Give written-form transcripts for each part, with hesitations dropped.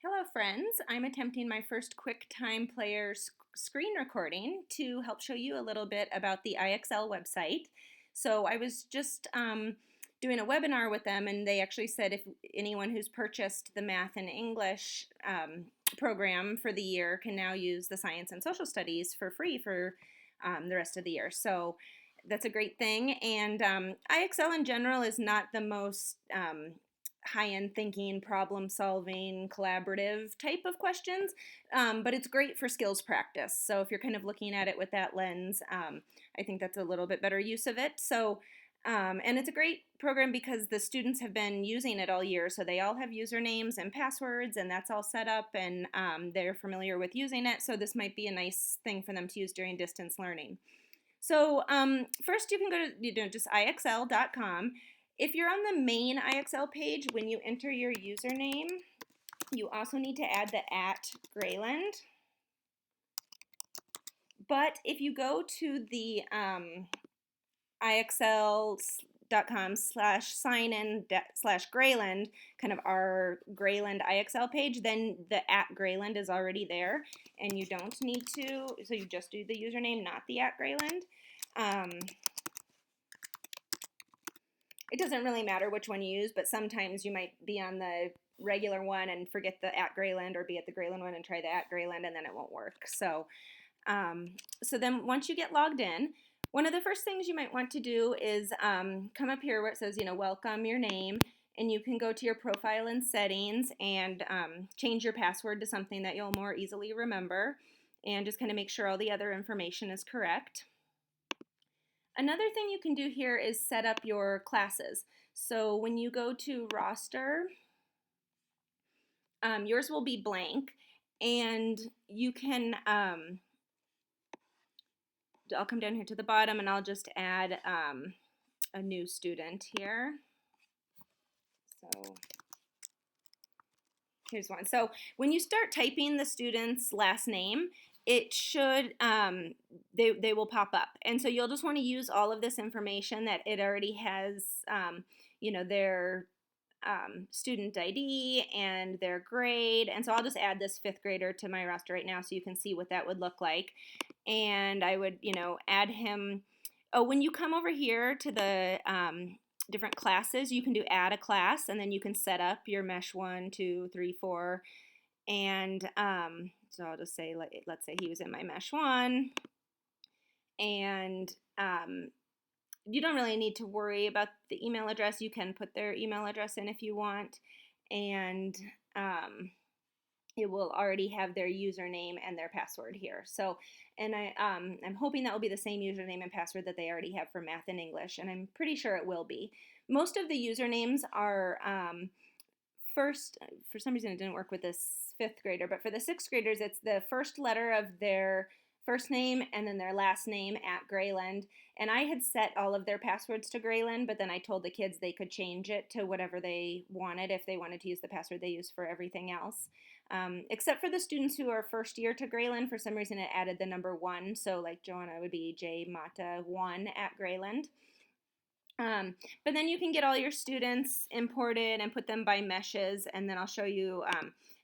Hello friends, I'm attempting my first QuickTime Player screen recording to help show you a little bit about the IXL website. So I was just doing a webinar with them, and they actually said if anyone who's purchased the Math and English program for the year can now use the Science and Social Studies for free for the rest of the year. So that's a great thing, and IXL in general is not the most high-end thinking, problem-solving, collaborative type of questions, but it's great for skills practice. So if you're kind of looking at it with that lens, I think that's a little bit better use of it. So, and it's a great program because the students have been using it all year, so they all have usernames and passwords, and that's all set up, and they're familiar with using it, so this might be a nice thing for them to use during distance learning. So first you can go to just IXL.com. If you're on the main IXL page, when you enter your username, you also need to add the @Grayland. But if you go to the IXL.com/sign-in/Grayland, kind of our Grayland IXL page, then the @Grayland is already there, and you don't need to, so you just do the username, not the @Grayland. It doesn't really matter which one you use, but sometimes you might be on the regular one and forget the @Grayland, or be at the Grayland one and try the @Grayland, and then it won't work. So then once you get logged in, one of the first things you might want to do is come up here where it says, welcome, your name, and you can go to your profile and settings and change your password to something that you'll more easily remember, and just kind of make sure all the other information is correct. Another thing you can do here is set up your classes. So when you go to roster, yours will be blank, and you can, I'll come down here to the bottom and I'll just add a new student here. So here's one. So when you start typing the student's last name, it should, they will pop up. And so you'll just want to use all of this information that it already has, their student ID and their grade. And so I'll just add this 5th grader to my roster right now so you can see what that would look like. And I would, add him. Oh, when you come over here to the different classes, you can do add a class, and then you can set up your mesh 1, 2, 3, 4. And so I'll just say, let's say he was in my mesh 1. And you don't really need to worry about the email address. You can put their email address in if you want, and it will already have their username and their password here. So, and I'm hoping that will be the same username and password that they already have for Math and English, and I'm pretty sure it will be. Most of the usernames are first, for some reason it didn't work with this 5th grader, but for the 6th graders, it's the first letter of their first name and then their last name @Grayland. And I had set all of their passwords to Grayland, but then I told the kids they could change it to whatever they wanted if they wanted to use the password they use for everything else. Except for the students who are first year to Grayland, for some reason it added the number 1. So like Joanna would be jmata1 @Grayland. But then you can get all your students imported and put them by meshes, and then I'll show you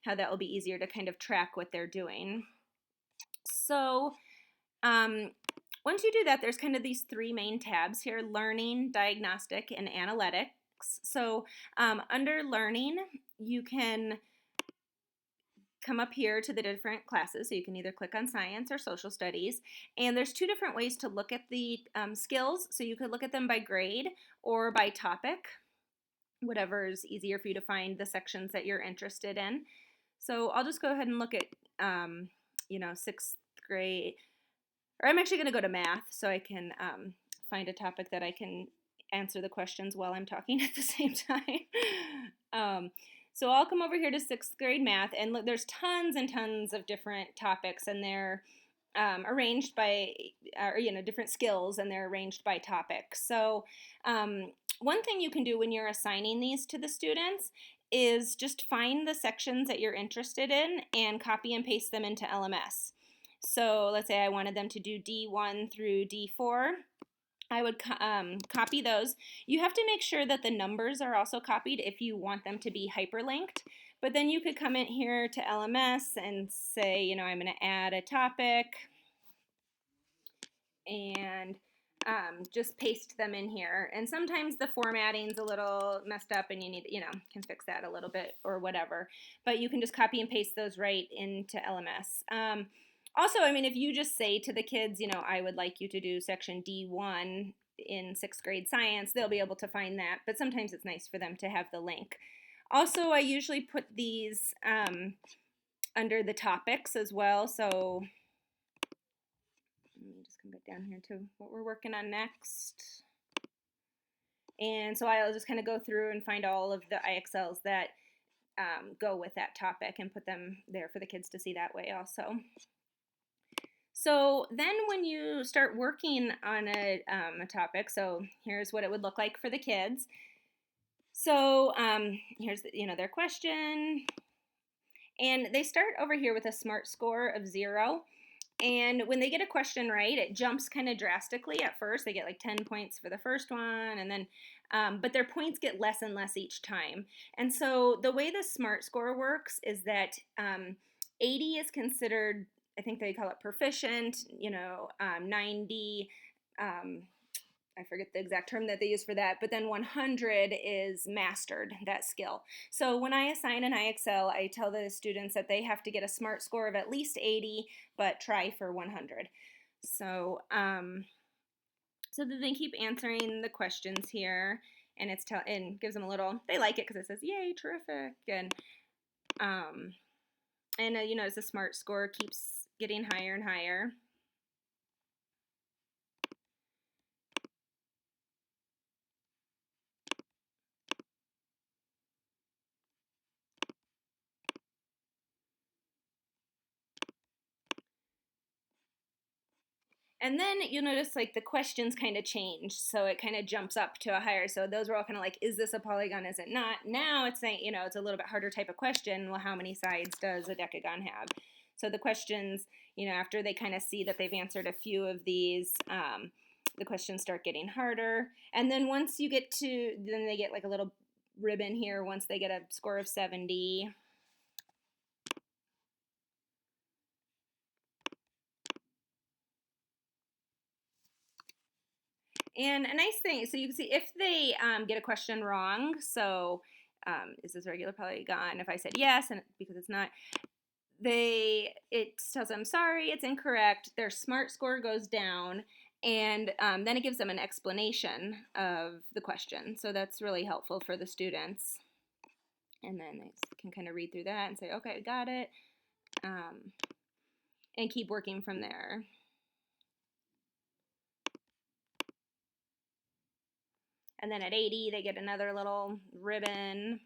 how that will be easier to kind of track what they're doing. So once you do that, there's kind of these 3 main tabs here: Learning, Diagnostic, and Analytics. So under Learning, you can come up here to the different classes. So you can either click on Science or Social Studies. And there's 2 different ways to look at the skills. So you could look at them by grade or by topic, whatever is easier for you to find the sections that you're interested in. So I'll just go ahead and look at, 6th grade, or I'm actually going to go to math so I can find a topic that I can answer the questions while I'm talking at the same time. So I'll come over here to 6th grade math, and look, there's tons and tons of different topics, and they're arranged by, different skills, and they're arranged by topic. So one thing you can do when you're assigning these to the students is just find the sections that you're interested in and copy and paste them into LMS. So let's say I wanted them to do D1 through D4. I would copy those. You have to make sure that the numbers are also copied if you want them to be hyperlinked, But then you could come in here to LMS and say, I'm going to add a topic and just paste them in here. And sometimes the formatting's a little messed up and you need, can fix that a little bit or whatever. But you can just copy and paste those right into LMS. Also, if you just say to the kids, I would like you to do section D1 in 6th grade science, they'll be able to find that. But sometimes it's nice for them to have the link. Also, I usually put these under the topics as well. So let me just come back down here to what we're working on next. And so I'll just kind of go through and find all of the IXLs that go with that topic and put them there for the kids to see that way also. So then when you start working on a topic, so here's what it would look like for the kids. So here's their question. And they start over here with a SMART score of 0. And when they get a question right, it jumps kind of drastically at first. They get like 10 points for the first one, and then, but their points get less and less each time. And so the way the SMART score works is that 80 is considered, I think they call it proficient, 90, I forget the exact term that they use for that, but then 100 is mastered, that skill. So when I assign an IXL, I tell the students that they have to get a SMART score of at least 80, but try for 100. So, so that they keep answering the questions here, and and gives them a little, they like it because it says, yay, terrific, and as the SMART score keeps getting higher and higher. And then you'll notice like the questions kind of change. So it kind of jumps up to a higher. So those were all kind of like, is this a polygon? Is it not? Now it's saying, it's a little bit harder type of question. Well, how many sides does a decagon have? So the questions, after they kind of see that they've answered a few of these, the questions start getting harder. And then once you get to, then they get like a little ribbon here once they get a score of 70. And a nice thing, so you can see if they get a question wrong, so is this a regular polygon? If I said yes, and because it's not, it tells them, sorry, it's incorrect. Their SMART score goes down, and then it gives them an explanation of the question. So that's really helpful for the students. And then they can kind of read through that and say, okay, got it, and keep working from there. And then at 80, they get another little ribbon.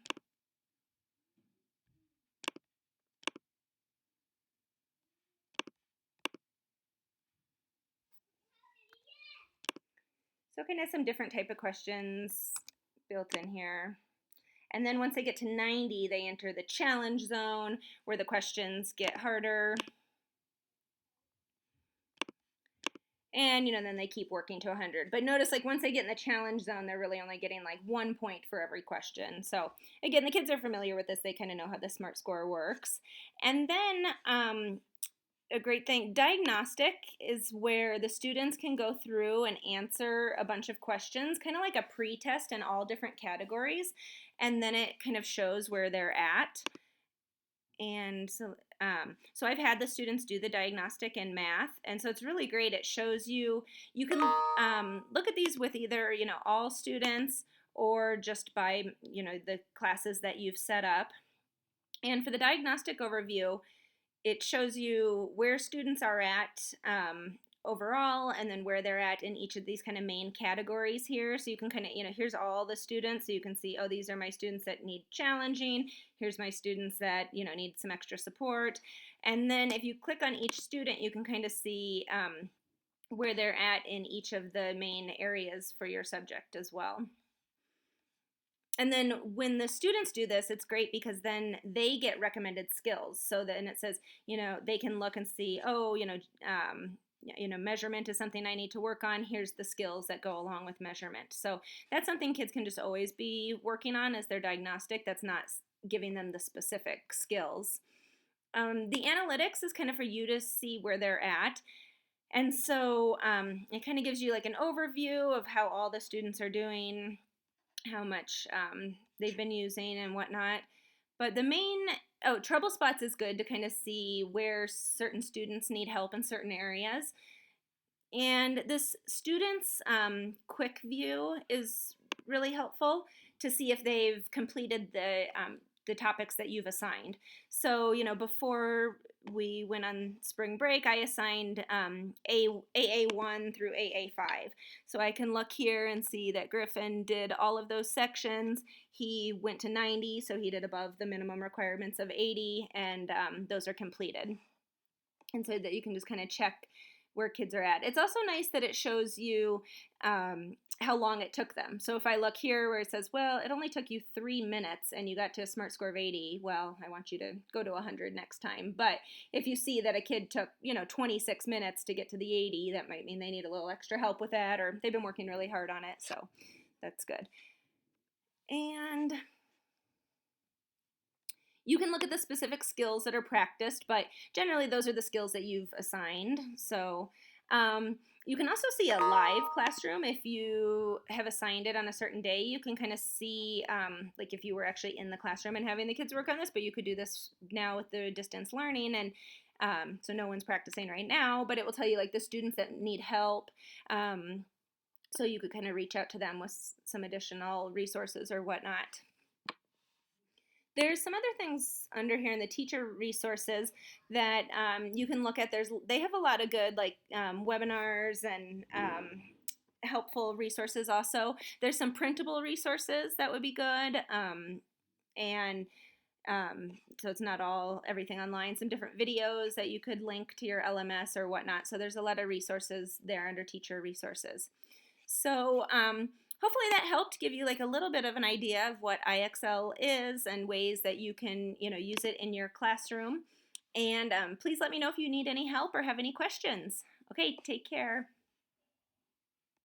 So kind of some different type of questions built in here. And then once they get to 90, they enter the challenge zone where the questions get harder. And, then they keep working to 100. But notice, like, once they get in the challenge zone, they're really only getting, like, 1 point for every question. So, again, the kids are familiar with this. They kind of know how the SMART score works. And then a great thing, diagnostic is where the students can go through and answer a bunch of questions, kind of like a pre-test in all different categories. And then it kind of shows where they're at. And so I've had the students do the diagnostic in math, and so it's really great. It shows you can look at these with either all students or just by the classes that you've set up. And for the diagnostic overview, it shows you where students are at overall, and then where they're at in each of these kind of main categories here. So you can kind of, here's all the students, so you can see, oh, these are my students that need challenging. Here's my students that, need some extra support. And then if you click on each student, you can kind of see where they're at in each of the main areas for your subject as well. And then when the students do this, it's great because then they get recommended skills. So then it says, they can look and see, oh, measurement is something I need to work on. Here's the skills that go along with measurement. So that's something kids can just always be working on as their diagnostic. That's not giving them the specific skills. The analytics is kind of for you to see where they're at. And so it kind of gives you like an overview of how all the students are doing, how much they've been using and whatnot. But the main, trouble spots is good to kind of see where certain students need help in certain areas. And this student's quick view is really helpful to see if they've completed the topics that you've assigned. So, before we went on spring break, I assigned AA1 through AA5. So I can look here and see that Griffin did all of those sections. He went to 90, so he did above the minimum requirements of 80, and those are completed. And so that you can just kind of check where kids are at. It's also nice that it shows you how long it took them. So if I look here where it says, well, it only took you 3 minutes and you got to a SMART score of 80, well, I want you to go to 100 next time. But if you see that a kid took, 26 minutes to get to the 80, that might mean they need a little extra help with that, or they've been working really hard on it. So that's good. And you can look at the specific skills that are practiced, but generally those are the skills that you've assigned. So you can also see a live classroom if you have assigned it on a certain day. You can kind of see like if you were actually in the classroom and having the kids work on this, but you could do this now with the distance learning, and so no one's practicing right now, but it will tell you like the students that need help. So you could kind of reach out to them with some additional resources or whatnot. There's some other things under here in the teacher resources that you can look at. They have a lot of good like webinars and helpful resources also. There's some printable resources that would be good. And so it's not everything online. Some different videos that you could link to your LMS or whatnot. So there's a lot of resources there under teacher resources. So hopefully that helped give you like a little bit of an idea of what IXL is and ways that you can, use it in your classroom. And please let me know if you need any help or have any questions. Okay, take care.